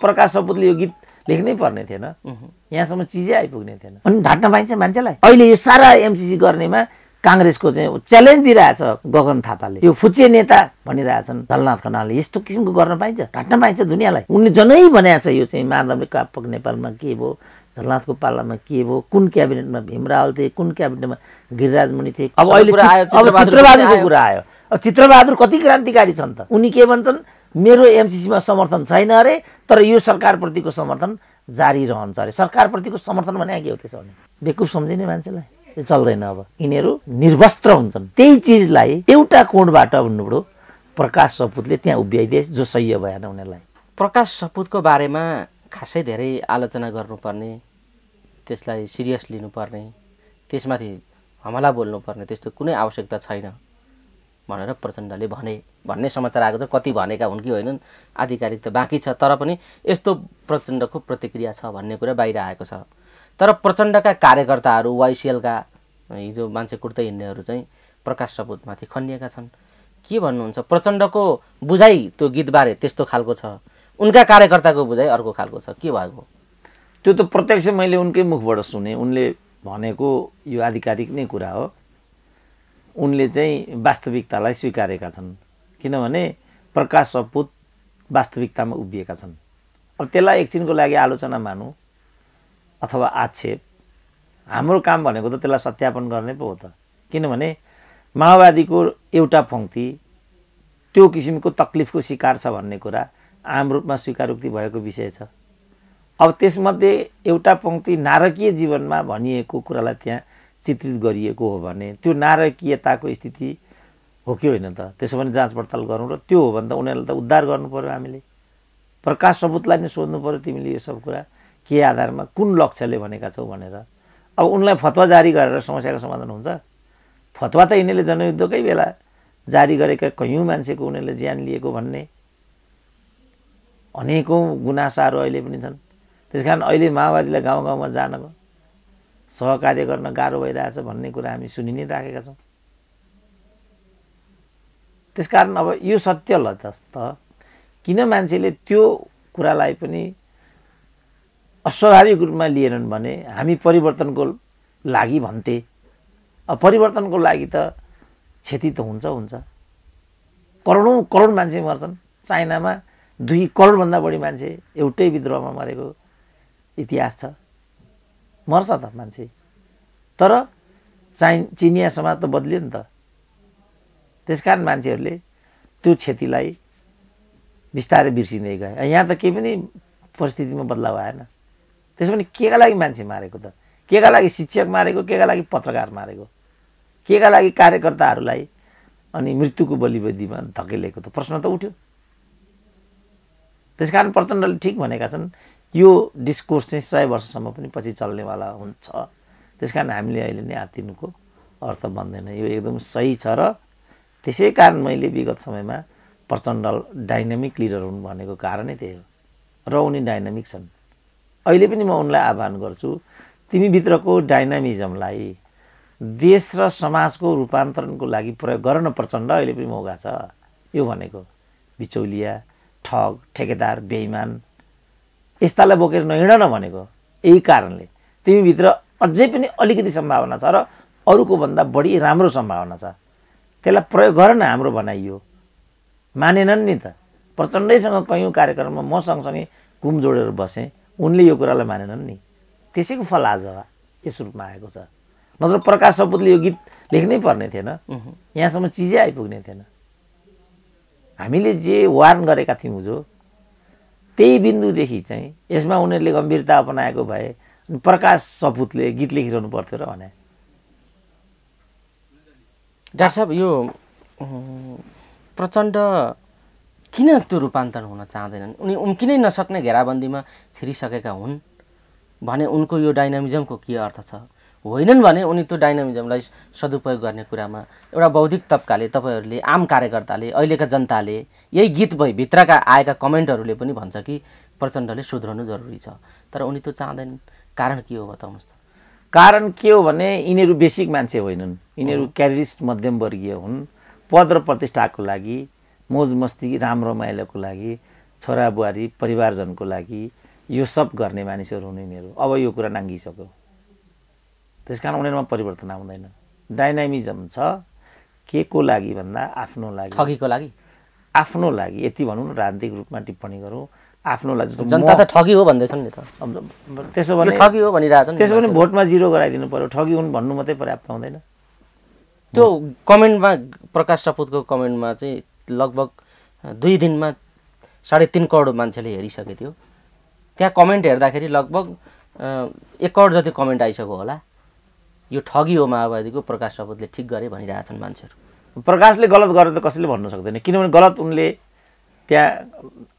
प्रकाश सपुतले यो गीत लेख्नै पर्ने थिएन, यहाँसम्म चिजै आइपुग्ने थिएन। अनि ढाट्न पाइन्छ मान्छेलाई? अहिले यो सारा एमसिसी गर्नेमा काङ्ग्रेसको चाहिँ च्यालेन्ज दिइरहेछ गगन थापाले, यो फुच्चे नेता भनिरहेछन् झलनाथ खनालले। यस्तो किसिमको गर्न पाइन्छ? ढाट्न पाइन्छ दुनियाँलाई? उनले जनै भनेको छ यो चाहिँ माधव कापक नेपालमा के भयो, झलनाथको पालामा के भयो, कुन क्याबिनेटमा भीम रावल थिए, कुन क्याबिनेटमा गिरिराज मुनि थिए। अब अहिले चित्रबहादुरको कुरा आयो। अब चित्रबहादुर कति क्रान्तिकारी छन् त? उनी के भन्छन्, मेरो एमसिसीमा समर्थन छैन अरे, तर यो सरकारप्रतिको समर्थन जारी रहन्छ अरे। सरकारप्रतिको समर्थन भने के हो त्यसो भने? बेकुफ सम्झिने मान्छेलाई यो चल्दैन। अब यिनीहरू निर्वस्त्र हुन्छन्। त्यही चिजलाई एउटा कोणबाट भन्नुभयो प्रकाश सपुतले त्यहाँ उभ्याइदिए, जो सह्य भएन उनीहरूलाई। प्रकाश सपुतको बारेमा खासै धेरै आलोचना गर्नुपर्ने, त्यसलाई सिरियस लिनुपर्ने, त्यसमाथि हमला बोल्नुपर्ने त्यस्तो कुनै आवश्यकता छैन भनेर प्रचण्डले भन्ने समाचार आएको छ। कति भनेका हुन् कि होइनन् आधिकारिक त बाँकी छ, तर पनि यस्तो प्रचण्डको प्रतिक्रिया छ भन्ने कुरा बाहिर आएको छ। तर प्रचण्डका कार्यकर्ताहरू, वाइसिएलका हिजो मान्छे कुर्दै हिँड्नेहरू चाहिँ प्रकाश सपुतमाथि खनिएका छन्। के भन्नुहुन्छ? प्रचण्डको बुझाइ त्यो गीतबारे त्यस्तो खालको छ, उनका कार्यकर्ताको बुझाइ अर्को खालको छ, के भएको? त्यो त प्रत्यक्ष मैले उनकै मुखबाट सुने। उनले भनेको यो आधिकारिक नै कुरा हो। उनले चाहिँ वास्तविकतालाई स्वीकारेका छन्, किनभने प्रकाश सपुत वास्तविकतामा उभिएका छन्। अब त्यसलाई एकछिनको लागि आलोचना मानौँ अथवा आक्षेप, हाम्रो काम भनेको त त्यसलाई सत्यापन गर्ने पो हो त। किनभने माओवादीको एउटा पंक्ति त्यो किसिमको तकलिफको शिकार छ भन्ने कुरा आम रूपमा स्वीकारोक्ति भएको विषय छ। अब त्यसमध्ये एउटा पंक्ति नारकीय जीवनमा भनिएको कुरालाई त्यहाँ चित्रित गरिएको हो भने त्यो नारकीयताको स्थिति हो कि होइन त? त्यसो भने जाँच पडताल गरौँ र त्यो हो भने त उनीहरूलाई त उद्धार गर्नु पर्यो। हामीले प्रकाश सपुतलाई नै सोध्नु पर्यो, तिमीले यो सब कुरा के आधारमा, कुन लक्ष्यले भनेका छौ भनेर। अब उनलाई फतवा जारी गरेर समस्याको समाधान हुन्छ? फतवा त यिनीहरूले जनयुद्धकै बेला जारी गरेका कयौँ मान्छेको उनीहरूले ज्यान लिएको भन्ने अनेकौँ गुनासाहरू अहिले पनि छन्। त्यसकारण अहिले माओवादीलाई गाउँ गाउँमा जानको सहकार्य गर्न गाह्रो भइरहेछ भन्ने कुरा हामी सुनि नै राखेका छौँ। त्यसकारण अब यो सत्य ल त किन मान्छेले त्यो कुरालाई पनि अस्वाभाविक रूपमा लिएनन् भने हामी परिवर्तनको लागि भन्थे। अब परिवर्तनको लागि त क्षति त हुन्छ। करोडौँ करोड मान्छे मर्छन्। चाइनामा 2 करोडभन्दा बढी मान्छे एउटै विद्रोहमा मरेको इतिहास छ। मर्छ त मान्छे, तर चिनिया समाज त बदलियो नि त। त्यसकारण मान्छेहरूले त्यो क्षतिलाई बिस्तारै बिर्सिँदै गए। यहाँ त केही पनि परिस्थितिमा बदलाव आएन। त्यसो भने केका लागि मान्छे मारेको त? केका लागि शिक्षक मारेको, केका लागि पत्रकार मारेको, केका लागि कार्यकर्ताहरूलाई अनि मृत्युको बलिवेदीमा धकेलेको त प्रश्न त उठ्यो। त्यसकारण प्रचण्डले ठिक भनेका छन्, यो डिस्कोर्स चाहिँ 100 वर्षसम्म पनि पछि चल्नेवाला हुन्छ। त्यसकारण हामीले अहिले नै आत्तिनुको अर्थ बन्दैन। यो एकदम सही छ र त्यसै कारण मैले विगत समयमा प्रचण्ड डाइनामिक लिडर हुन् भनेको कारणै त्यही हो र उनी डाइनामिक छन्। अहिले पनि म उनलाई आह्वान गर्छु, तिमीभित्रको डाइनामिजमलाई देश र समाजको रूपान्तरणको लागि प्रयोग गर्न प्रचण्ड अहिले पनि मौका छ। यो भनेको बिचौलिया, ठग, ठेकेदार, बेइमान यस्तालाई बोकेर नहिँड न भनेको। यही कारणले तिमीभित्र अझै पनि अलिकति सम्भावना छ र अरूको भन्दा बढी राम्रो सम्भावना छ। त्यसलाई प्रयोग गर न। हाम्रो बनाइयो मानेनन् नि त। प्रचण्डैसँग कयौँ कार्यक्रममा म सँगसँगै घुम जोडेर बसेँ, उनले यो कुरालाई मानेनन् नि। त्यसैको फल आज यस रूपमा आएको छ। नत्र प्रकाश सपुतले यो गीत लेख्नै पर्ने थिएन, यहाँसम्म चिजै आइपुग्ने थिएन। हामीले जे वार्न गरेका थियौँ जो त्यही बिन्दुदेखि चाहिँ यसमा उनीहरूले गम्भीरता अपनाएको भए प्रकाश सपुतले गीत लेखिरहनु पर्थ्यो र भने। डाक्टर साहब, यो प्रचण्ड किन त्यो रूपान्तरण हुन चाहँदैनन्? उनी उम्किनै नसक्ने घेराबन्दीमा छिरिसकेका हुन् भने उनको यो डाइनामिजमको के अर्थ छ? होइनन् भने उनी त्यो डाइनामिजमलाई सदुपयोग गर्ने कुरामा एउटा बौद्धिक तबकाले, तपाईँहरूले, आम कार्यकर्ताले, अहिलेका जनताले, यही गीत भित्रका आएका कमेन्टहरूले पनि भन्छ कि प्रचण्डले सुध्रनु जरुरी छ, तर उनी त्यो चाहँदैनन्। कारण के हो बताउनुहोस् त? कारण के हो भने यिनीहरू बेसिक मान्छे होइनन्। यिनीहरू क्यारियरिस्ट मध्यमवर्गीय हुन्। पद र प्रतिष्ठाको लागि, मोज मस्ती, राम्रो माइलोको लागि, छोरा बुहारी परिवारजनको लागि यो सब गर्ने मानिसहरू हुने यिनीहरू। अब यो कुरा नाङ्गिसक्यो, त्यस कारण उनीहरूमा परिवर्तन आउँदैन। डाइनामिजम छ के को लागि भन्दा आफ्नो लागि, ठगीको लागि, आफ्नो लागि। यति भनौँ न, राजनीतिक रूपमा टिप्पणी गरौँ, आफ्नो लागि। जनता त ठगी हो भन्दैछन् नि त। त्यसो भने ठगी हो भनिरहेछन्। त्यसो भने भोटमा 0 गराइदिनु पर्यो। ठगी हुन् भन्नु मात्रै पर्याप्त हुँदैन। त्यो कमेन्टमा, प्रकाश सपुतको कमेन्टमा चाहिँ लगभग 2 दिनमा 3.5 करोड मान्छेले हेरिसके थियो। त्यहाँ कमेन्ट हेर्दाखेरि लगभग 1 करोड जति कमेन्ट आइसक्यो होला। यो ठगी हो माओवादीको, प्रकाश सपुतले ठिक गरे भनिरहेछन् मान्छेहरू। प्रकाशले गलत गरे त कसैले भन्न सक्दैन, किनभने गलत उनले त्यहाँ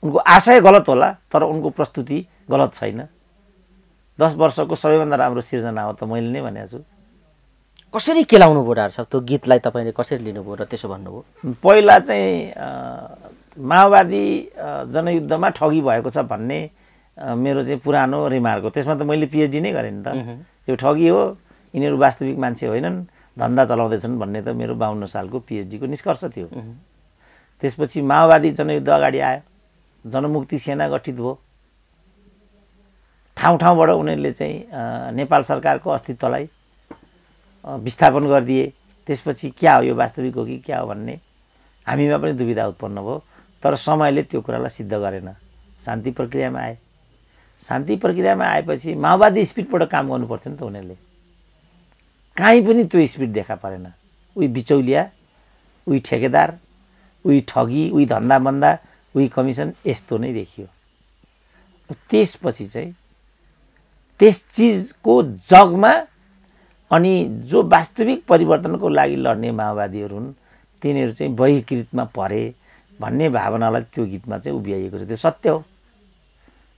उनको आशय गलत होला, तर उनको प्रस्तुति गलत छैन। 10 वर्षको सबैभन्दा राम्रो सिर्जना हो त मैले नै भनेको छु। कसरी केलाउनु भयो डाक्टर साहब? त्यो गीतलाई तपाईँले कसरी लिनुभयो र त्यसो भन्नुभयो? पहिला चाहिँ माओवादी जनयुद्धमा ठगी भएको छ भन्ने मेरो चाहिँ पुरानो रिमार्क हो। त्यसमा त मैले पिएचडी नै गरेँ नि त। यो ठगी हो, यिनीहरू वास्तविक मान्छे होइनन्, धन्दा चलाउँदैछन् भन्ने त मेरो 52 सालको पिएचडीको निष्कर्ष थियो। त्यसपछि माओवादी जनयुद्ध अगाडि आयो, जनमुक्ति सेना गठित भयो। ठाउँ ठाउँबाट उनीहरूले चाहिँ नेपाल सरकारको अस्तित्वलाई विस्थापन गरिदिए। त्यसपछि क्या हो, यो वास्तविक हो कि क्या हो भन्ने हामीमा पनि दुविधा उत्पन्न भयो। तर समयले त्यो कुरालाई सिद्ध गरेन। शान्ति प्रक्रियामा आए। शान्ति प्रक्रियामा आएपछि माओवादी स्पिडबाट काम गर्नु पर्थ्यो नि त। उनीहरूले कहीँ पनि त्यो स्पिड देखा परेन। उही बिचौलिया, उही ठेकेदार, उही ठगी, उही धन्दाबन्दा, उही कमिसन, यस्तो नै देखियो। त्यसपछि चाहिँ त्यस चिजको जगमा अनि जो वास्तविक परिवर्तनको लागि लड्ने माओवादीहरू हुन् तिनीहरू चाहिँ बहिष्कृतमा परे भन्ने भावनालाई त्यो गीतमा चाहिँ उभ्याइएको छ। त्यो सत्य हो।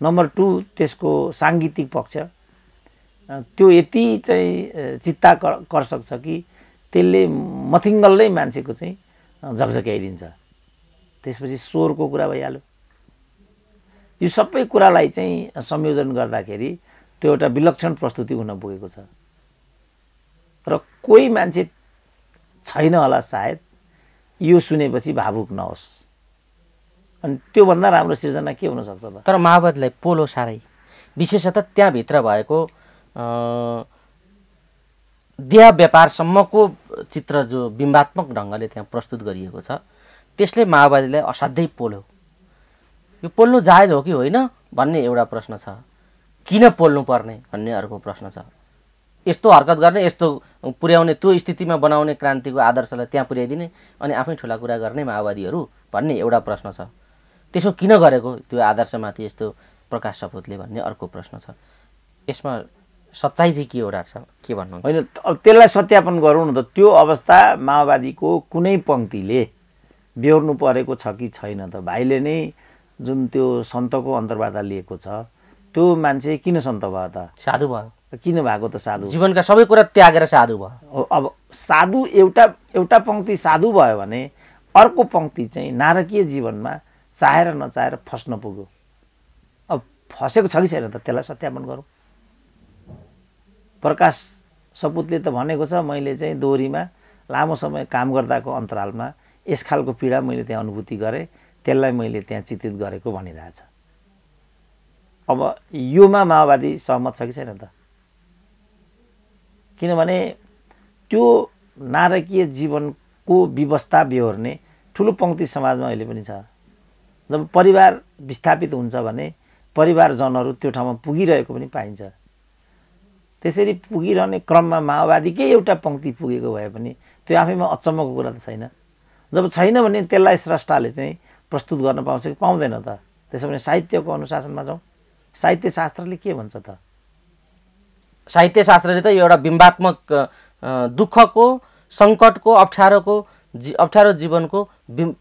नम्बर 2, त्यसको साङ्गीतिक पक्ष त्यो यति चाहिँ चित्ताकर्षक छ कि त्यसले मथिङ्गल्लै मान्छेको चाहिँ झकझक्याइदिन्छ। त्यसपछि स्वरको कुरा भइहाल्यो। यो सबै कुरालाई चाहिँ संयोजन गर्दाखेरि त्यो एउटा विलक्षण प्रस्तुति हुन पुगेको छ। र कोही मान्छे छैन होला सायद यो सुनेपछि भावुक नहोस्। अनि त्योभन्दा राम्रो सिर्जना के हुनसक्छ त? तर माओवादीलाई पोलो साह्रै, विशेषतः त्यहाँभित्र भएको देह व्यापारसम्मको चित्र जो बिम्बात्मक ढङ्गले त्यहाँ प्रस्तुत गरिएको छ त्यसले माओवादीलाई असाध्यै पोल्यो। यो पोल्नु जायज हो कि होइन भन्ने एउटा प्रश्न छ। किन पोल्नु पर्ने भन्ने अर्को प्रश्न छ। यस्तो हरकत गर्ने, यस्तो पुर्याउने, त्यो स्थितिमा बनाउने क्रान्तिको आदर्शलाई त्यहाँ पुर्याइदिने अनि आफै ठुला कुरा गर्ने माओवादीहरू भन्ने एउटा प्रश्न छ। त्यसो किन गरेको त्यो आदर्शमाथि यस्तो प्रकाश सपुतले भन्ने अर्को प्रश्न छ। यसमा सच्चाइ चाहिँ के हो डाक्टर साहब, के भन्नुहुन्छ? होइन, अब त्यसलाई सत्यापन गरौँ न त। त्यो अवस्था माओवादीको कुनै पङ्क्तिले बेहोर्नु परेको छ कि छैन त? भाइले नै जुन त्यो सन्तको अन्तर्वार्ता लिएको छ त्यो मान्छे किन सन्त भयो त? साधु भयो। किन भएको त साधु? जीवनका सबै कुरा त्यागेर साधु भयो। अब साधु एउटा पङ्क्ति साधु भयो भने अर्को पङ्क्ति चाहिँ नारकीय जीवनमा चाहेर नचाहेर फस्न पुग्यो। अब फसेको छ कि छैन त त्यसलाई सत्यापन गरौँ। प्रकाश सपुतले त भनेको छ मैले चाहिँ दोहोरीमा लामो समय काम गर्दाको अन्तरालमा यस खालको पीडा मैले त्यहाँ अनुभूति गरेँ, त्यसलाई मैले त्यहाँ चित्रित गरेको भनिरहेछ। अब योमा माओवादी सहमत छ कि छैन त? किनभने त्यो नारकीय जीवनको व्यवस्था बेहोर्ने ठुलो पङ्क्ति समाजमा अहिले पनि छ। जब परिवार विस्थापित हुन्छ भने परिवारजनहरू त्यो ठाउँमा पुगिरहेको पनि पाइन्छ। त्यसरी पुगिरहने क्रममा माओवादीकै एउटा पङ्क्ति पुगेको भए पनि त्यो आफैमा अचम्मको कुरा त छैन। जब छैन भने त्यसलाई स्रष्टाले चाहिँ प्रस्तुत गर्न पाउँछ कि पाउँदैन त? त्यसो भने साहित्यको अनुशासनमा जाउँ। साहित्य शास्त्रले के भन्छ त? साहित्य शास्त्रले त एउटा बिम्बात्मक दुःखको, सङ्कटको, अप्ठ्यारो जीवनको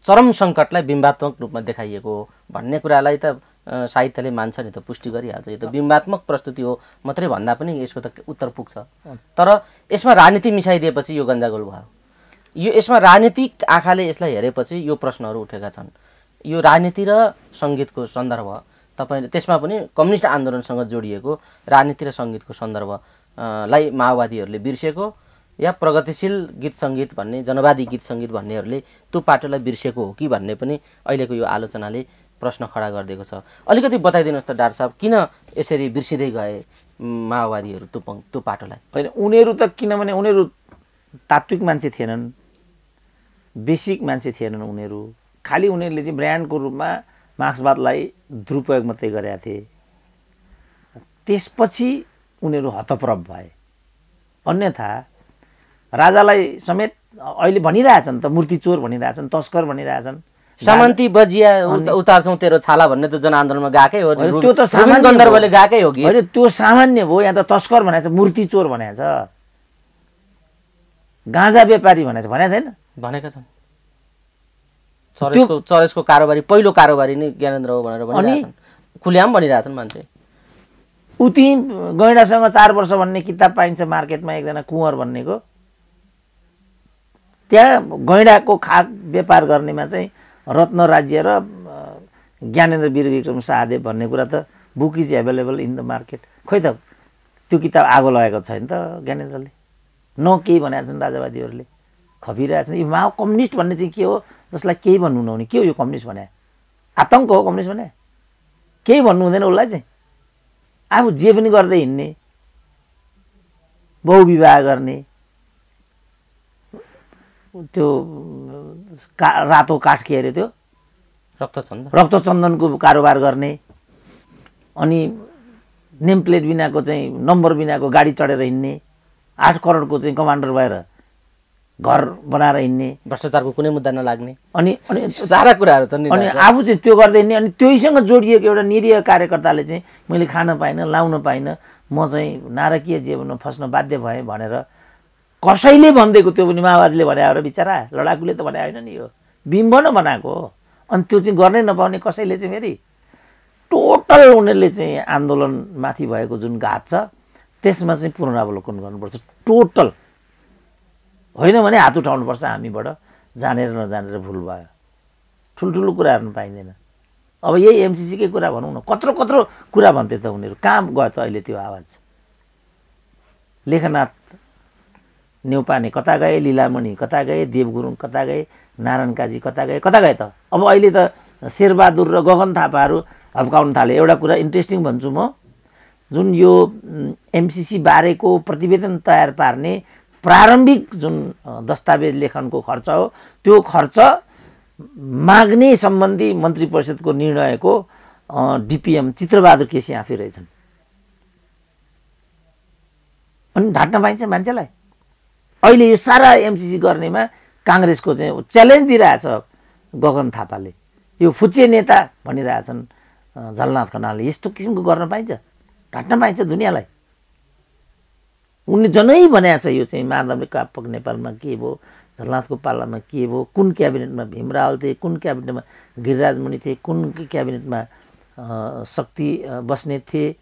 चरम सङ्कटलाई बिम्बात्मक रूपमा देखाइएको हो भन्ने कुरालाई त साहित्यले मान्छ नि त, पुष्टि गरिहाल्छ। यो त बिम्बात्मक प्रस्तुति हो मात्रै भन्दा पनि यसको त उत्तर पुग्छ। तर यसमा राजनीति मिसाइदिएपछि यो गन्जागोल भयो। यसमा राजनीतिक आँखाले यसलाई हेरेपछि यो प्रश्नहरू उठेका छन्। यो राजनीति र सङ्गीतको सन्दर्भ तपाईले त्यसमा पनि कम्युनिस्ट आन्दोलनसँग जोडिएको राजनीति र सङ्गीतको सन्दर्भलाई माओवादीहरूले बिर्सेको या प्रगतिशील गीत सङ्गीत भन्ने, जनवादी गीत सङ्गीत भन्नेहरूले त्यो पाटोलाई बिर्सेको हो कि भन्ने पनि अहिलेको यो आलोचनाले प्रश्न खडा गरिदिएको छ। अलिकति बताइदिनुहोस् त डाक्टर साहब, किन यसरी बिर्सिँदै गए माओवादीहरू त्यो पाटोलाई? होइन, उनीहरू त किनभने उनीहरू तात्विक मान्छे थिएनन्, बेसिक मान्छे थिएनन् उनीहरू। खालि उनीहरूले चाहिँ ब्रान्डको रूपमा मार्क्सवादलाई दुरुपयोग मात्रै गरेका थिए। त्यसपछि उनीहरू हतप्रभ भए। अन्यथा राजालाई समेत अहिले भनिरहेछन् त, मूर्ति चोर भनिरहेछन्, तस्कर भनिरहेछन्। सामन्ती बजिया उतार्छौँ तेरो छाला भन्ने त जनआन्दोलनमा गएकै हो, त्यो त सामान्य गन्धर्वले गएकै हो कि? होइन, त्यो सामान्य भयो। यहाँ त तस्कर भनेको छ, मूर्ति चोर भनेको छ, गाँजा व्यापारी भनेको छैन? भनेका छन्। चरेसको कारोबारी, पहिलो कारोबारी नै ज्ञानेन्द्र हो भनेर भनिरहेछन्, खुल्याम भनिरहेछन् मान्छे। उति गैँडासँग 4 वर्ष भन्ने किताब पाइन्छ मार्केटमा, एकजना कुँवर भन्नेको। त्यहाँ गैँडाको खाक व्यापार गर्नेमा चाहिँ रत्न राज्य र ज्ञानेन्द्र वीर विक्रम शाहदेव भन्ने कुरा त book is available in the market. खोइ त त्यो किताब आगो लगाएको छैन त ज्ञानेन्द्रले, न केही भनेका छन् राजावादीहरूले, खपिरहेछन्। यो माओ कम्युनिस्ट भन्ने चाहिँ के हो, जसलाई केही भन्नु नहुने? के हो यो कम्युनिस्ट भने? आतङ्क हो कम्युनिस्ट भने? केही भन्नु हुँदैन उसलाई चाहिँ। आफू जे पनि गर्दै हिँड्ने, बहुविवाह गर्ने, त्यो रातो काठ के अरे त्यो रक्तचन्दनको कारोबार गर्ने, अनि नेम प्लेट बिनाको चाहिँ नम्बर बिनाको गाडी चढेर हिँड्ने, 8 करोडको चाहिँ कमान्डर भएर घर बनाएर हिँड्ने, भ्रष्टाचारको कुनै मुद्दा नलाग्ने, अनि सारा कुराहरू छन् नि। अनि आफू चाहिँ त्यो गर्दै हिँड्ने। अनि त्यहीसँग जोडिएको एउटा निरीह कार्यकर्ताले चाहिँ मैले खान पाइनँ, लाउन पाइनँ, म चाहिँ नारकीय जीवनमा फस्न बाध्य भएँ भनेर कसैले भनिदिएको, त्यो पनि माओवादीले भने हो र बिचरा, लडाकुले त भने होइन नि, यो बिम्ब न बनाएको हो। अनि त्यो चाहिँ गर्नै नपाउने कसैले चाहिँ फेरि टोटल उनीहरूले चाहिँ आन्दोलनमाथि भएको जुन घात छ त्यसमा चाहिँ पुनरावलोकन गर्नुपर्छ। टोटल होइन भने हात उठाउनुपर्छ हामीबाट, जानेर नजानेर भुल भयो। ठुल्ठुलो कुराहरू पाइँदैन। अब यही एमसिसीकै कुरा भनौँ न, कत्रो कत्रो कुरा भन्थे त उनीहरू, कहाँ गयो त अहिले त्यो आवाज? लेखनाथ नेउपाने कता गए, लीलामणि कता गए, देव गुरुङ कता गए, नारायण काजी कता गए त? अब अहिले त शेरबहादुर र गगन थापाहरू हप्काउन थाले। एउटा कुरा इन्ट्रेस्टिङ भन्छु म, जुन यो एमसिसी बारेको प्रतिवेदन तयार पार्ने प्रारम्भिक जुन दस्तावेज लेखनको खर्च हो, त्यो खर्च माग्ने सम्बन्धी मन्त्री परिषदको निर्णयको डिपिएम चित्रबहादुर केसी आफै रहेछन्। अनि ढाट्न पाइन्छ मान्छेलाई? अहिले यो सारा एमसिसी गर्नेमा काङ्ग्रेसको चाहिँ च्यालेन्ज दिइरहेछ गगन थापाले। यो फुच्चे नेता भनिरहेछन् झलनाथ खनालले। यस्तो किसिमको गर्न पाइन्छ? ढाट्न पाइन्छ दुनियाँलाई? उनले जनै भनेको छ यो चाहिँ माधव कापक नेपालमा के भयो, झलनाथको पालामा के भयो, कुन क्याबिनेटमा भीमरावल थिए, कुन क्याबिनेटमा गिरिराज मुनि थिए, कुन क्याबिनेटमा शक्ति बस्नेत थिए,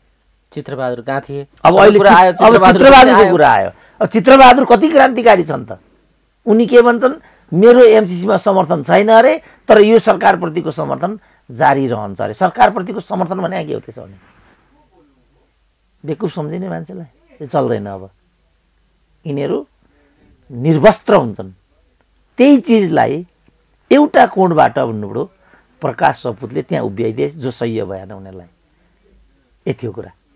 चित्रबहादुर कहाँ थिए। अब अहिले चित्रबहादुरको कुरा आयो। अब चित्रबहादुर कति क्रान्तिकारी छन् त? उनी के भन्छन्, मेरो एमसिसीमा समर्थन छैन अरे, तर यो सरकारप्रतिको समर्थन जारी रहन्छ अरे। सरकारप्रतिको समर्थन भने के हो त्यसो भने? बेकुफ सम्झिने मान्छेलाई यो चल्दैन। अब यिनीहरू निर्वस्त्र हुन्छन्। त्यही चिजलाई एउटा कोणबाट भन्नुभयो प्रकाश सपुतले त्यहाँ उभ्याइदिए, जो सह्य भएन उनीहरूलाई। यति हो कुरा।